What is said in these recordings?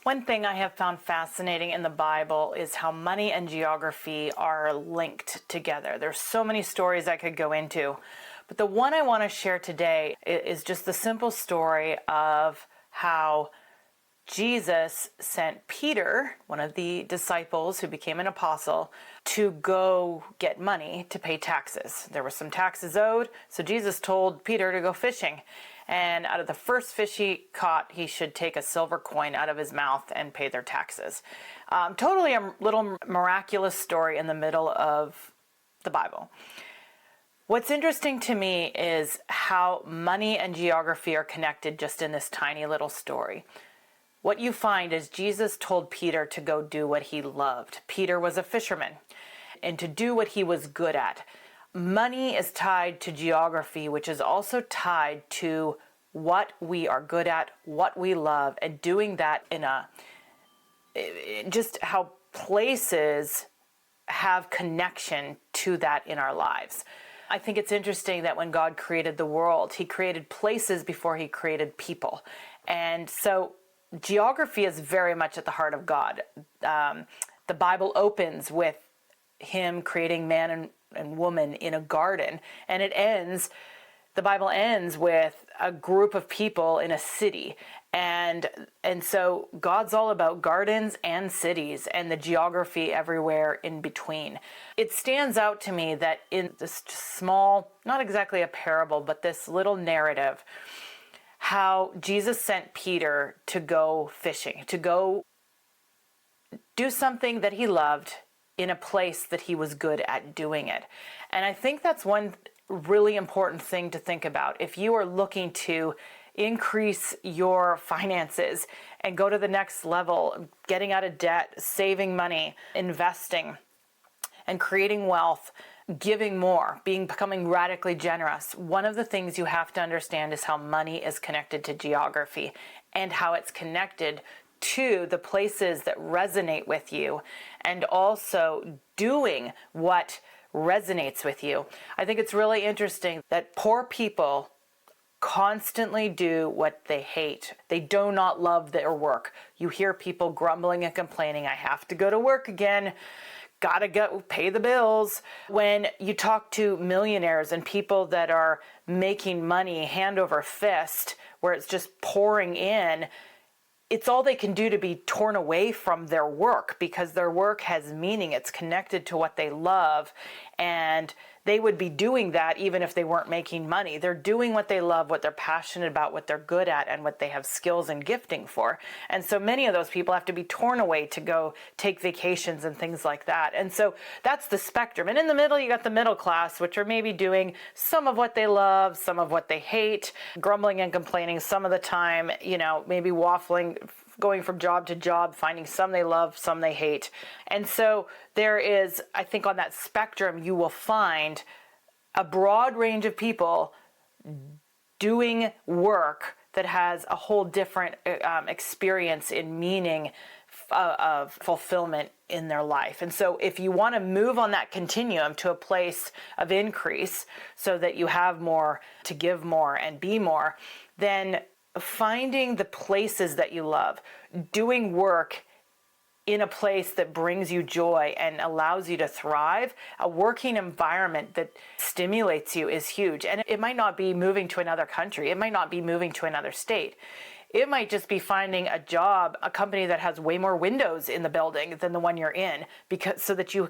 One thing I have found fascinating in the Bible is how money and geography are linked together. There's so many stories I could go into, but the one I want to share today is just the simple story of how Jesus sent Peter, one of the disciples who became an apostle, to go get money to pay taxes. There were some taxes owed, so Jesus told Peter to go fishing. And out of the first fish he caught, he should take a silver coin out of his mouth and pay their taxes. Totally a little miraculous story in the middle of the Bible. What's interesting to me is how money and geography are connected just in this tiny little story. What you find is Jesus told Peter to go do what he loved. Peter was a fisherman, and to do what he was good at. Money is tied to geography, which is also tied to what we are good at, what we love, and doing that just how places have connection to that in our lives. I think it's interesting that when God created the world, he created places before he created people. And so geography is very much at the heart of God. The Bible opens with him creating man and woman in a garden, and the Bible ends with a group of people in a city. And so God's all about gardens and cities and the geography everywhere in between. It stands out to me that in this small, not exactly a parable, but this little narrative, how Jesus sent Peter to go fishing, to go do something that he loved in a place that he was good at doing it. And I think that's one really important thing to think about. If you are looking to increase your finances and go to the next level, getting out of debt, saving money, investing, and creating wealth, giving more, becoming radically generous, one of the things you have to understand is how money is connected to geography and how it's connected to the places that resonate with you, and also doing what resonates with you. I think it's really interesting that poor people constantly do what they hate. They do not love their work. You hear people grumbling and complaining, I have to go to work again. Gotta go pay the bills. When you talk to millionaires and people that are making money hand over fist, where it's just pouring in, it's all they can do to be torn away from their work because their work has meaning. It's connected to what they love, and they would be doing that even if they weren't making money. They're doing what they love, what they're passionate about, what they're good at, and what they have skills and gifting for. And so many of those people have to be torn away to go take vacations and things like that. And so that's the spectrum. And in the middle, you got the middle class, which are maybe doing some of what they love, some of what they hate, grumbling and complaining some of the time, maybe waffling, going from job to job, finding some they love, some they hate. And so there is, I think on that spectrum, you will find a broad range of people doing work that has a whole different experience in meaning of fulfillment in their life. And so if you want to move on that continuum to a place of increase so that you have more to give more and be more, then finding the places that you love, doing work in a place that brings you joy and allows you to thrive, a working environment that stimulates you is huge. And it might not be moving to another country. It might not be moving to another state. It might just be finding a job, a company that has way more windows in the building than the one you're in, so that you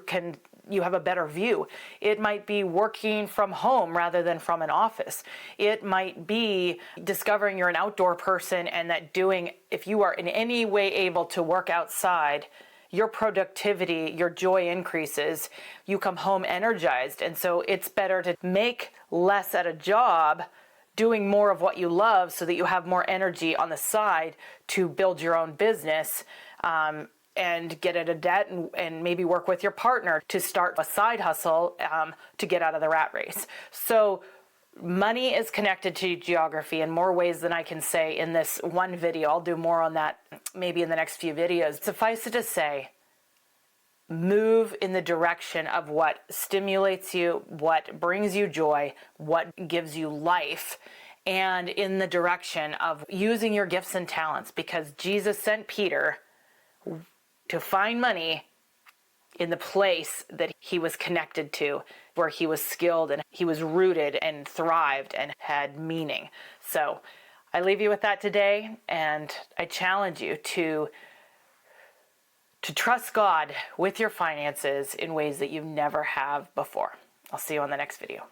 have a better view. It might be working from home rather than from an office. It might be discovering you're an outdoor person and that if you are in any way able to work outside, your productivity, your joy increases. You come home energized. And so it's better to make less at a job, doing more of what you love so that you have more energy on the side to build your own business and get out of debt and maybe work with your partner to start a side hustle to get out of the rat race. So money is connected to geography in more ways than I can say in this one video. I'll do more on that maybe in the next few videos. Suffice it to say, move in the direction of what stimulates you, what brings you joy, what gives you life, and in the direction of using your gifts and talents, because Jesus sent Peter to find money in the place that he was connected to, where he was skilled and he was rooted and thrived and had meaning. So I leave you with that today, and I challenge you to trust God with your finances in ways that you never have before. I'll see you on the next video.